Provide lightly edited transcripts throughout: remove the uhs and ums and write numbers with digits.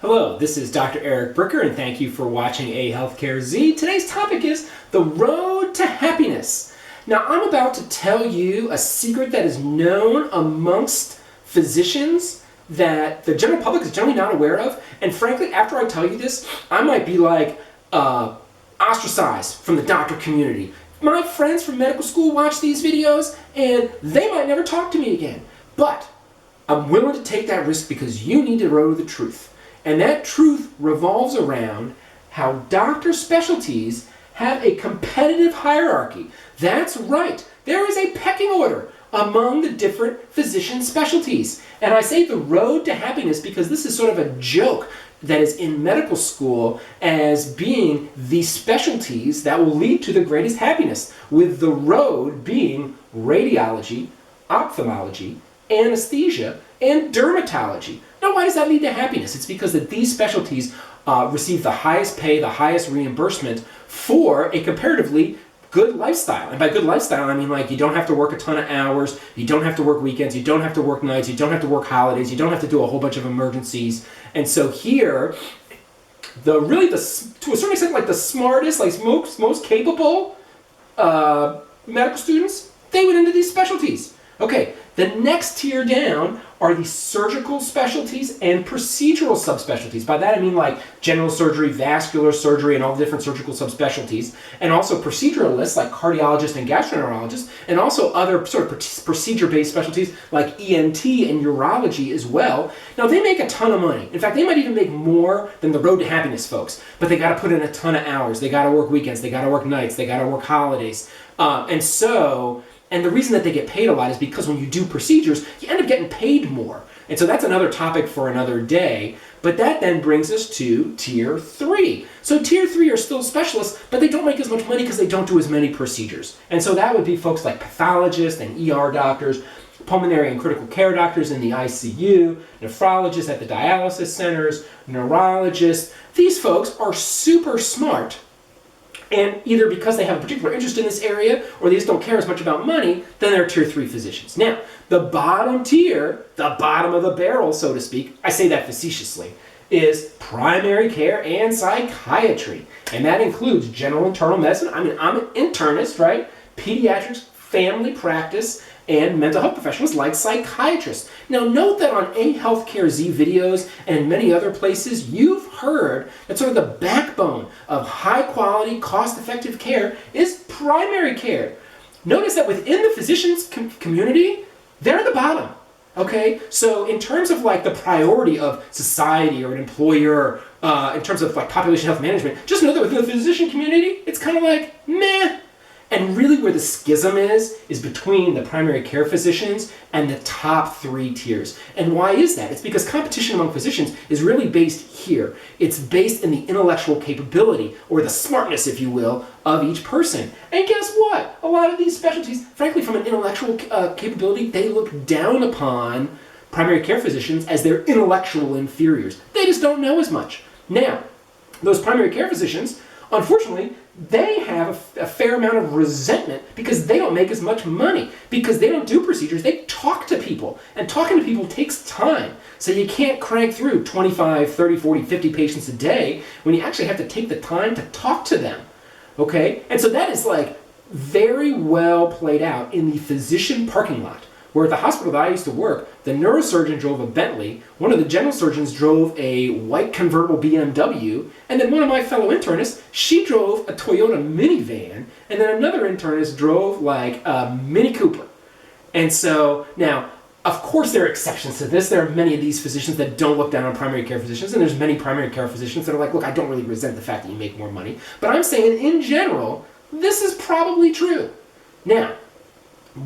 Hello, this is Dr. Eric Bricker, and thank you for watching A Healthcare Z. Today's topic is the road to happiness. Now, I'm about to tell you a secret that is known amongst physicians that the general public is generally not aware of, and frankly, after I tell you this, I might be like ostracized from the doctor community. My friends from medical school watch these videos, and they might never talk to me again. But I'm willing to take that risk because you need to know the truth. And that truth revolves around how doctor specialties have a competitive hierarchy. That's right. There is a pecking order among the different physician specialties. And I say the road to happiness because this is sort of a joke that is in medical school as being the specialties that will lead to the greatest happiness, with the road being radiology, ophthalmology, anesthesia, and dermatology. Now, why does that lead to happiness? It's because that these specialties receive the highest pay, the highest reimbursement for a comparatively good lifestyle. And by good lifestyle, I mean like you don't have to work a ton of hours, you don't have to work weekends, you don't have to work nights, you don't have to work holidays, you don't have to do a whole bunch of emergencies. And so here, to a certain extent, like the smartest, like most capable medical students, they went into these specialties. Okay, the next tier down are the surgical specialties and procedural subspecialties. By that I mean like general surgery, vascular surgery, and all the different surgical subspecialties, and also proceduralists like cardiologists and gastroenterologists, and also other sort of procedure-based specialties like ENT and urology as well. Now, they make a ton of money. In fact, they might even make more than the road to happiness folks, but they got to put in a ton of hours. They got to work weekends, they got to work nights, they got to work holidays. And the reason that they get paid a lot is because when you do procedures, you end up getting paid more. And so that's another topic for another day. But that then brings us to Tier 3. So Tier 3 are still specialists, but they don't make as much money because they don't do as many procedures. And so that would be folks like pathologists and ER doctors, pulmonary and critical care doctors in the ICU, nephrologists at the dialysis centers, neurologists. These folks are super smart. And either because they have a particular interest in this area or they just don't care as much about money, then they're Tier 3 physicians. Now, the bottom tier, the bottom of the barrel, so to speak, I say that facetiously, is primary care and psychiatry. And that includes general internal medicine. I mean, I'm an internist, right? Pediatrics, family practice, and mental health professionals like psychiatrists. Now, note that on A Healthcare Z videos and in many other places, you've heard that sort of the backbone of high-quality, cost-effective care is primary care. Notice that within the physicians community, they're at the bottom. Okay, so in terms of like the priority of society or an employer, in terms of like population health management, just know that within the physician community, it's kind of like meh. And really where the schism is between the primary care physicians and the top 3 tiers. And why is that? It's because competition among physicians is really based here. It's based in the intellectual capability, or the smartness, if you will, of each person. And guess what? A lot of these specialties, frankly, from an intellectual capability, they look down upon primary care physicians as their intellectual inferiors. They just don't know as much. Now, those primary care physicians, unfortunately, they have a fair amount of resentment because they don't make as much money, because they don't do procedures, they talk to people, and talking to people takes time. So you can't crank through 25, 30, 40, 50 patients a day when you actually have to take the time to talk to them, okay? And so that is like very well played out in the physician parking lot, where at the hospital that I used to work, the neurosurgeon drove a Bentley, one of the general surgeons drove a white convertible BMW, and then one of my fellow internists, she drove a Toyota minivan, and then another internist drove like a Mini Cooper. And so, now, of course there are exceptions to this. There are many of these physicians that don't look down on primary care physicians, and there's many primary care physicians that are like, look, I don't really resent the fact that you make more money, but I'm saying in general, this is probably true. Now,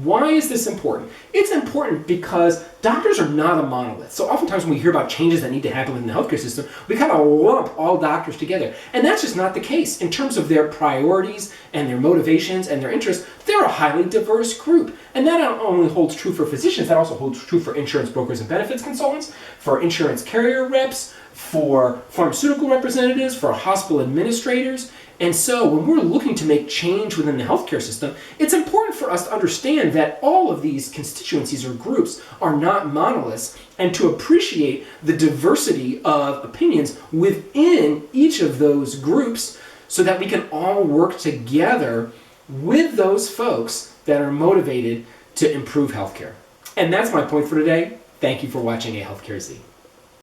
why is this important? It's important because doctors are not a monolith. So oftentimes when we hear about changes that need to happen within the healthcare system, we kind of lump all doctors together. And that's just not the case. In terms of their priorities and their motivations and their interests, they're a highly diverse group. And that not only holds true for physicians, that also holds true for insurance brokers and benefits consultants, for insurance carrier reps, for pharmaceutical representatives, for hospital administrators. And so when we're looking to make change within the healthcare system, it's important for us to understand that all of these constituencies or groups are not monoliths, and to appreciate the diversity of opinions within each of those groups so that we can all work together with those folks that are motivated to improve healthcare. And that's my point for today. Thank you for watching A Healthcare Z.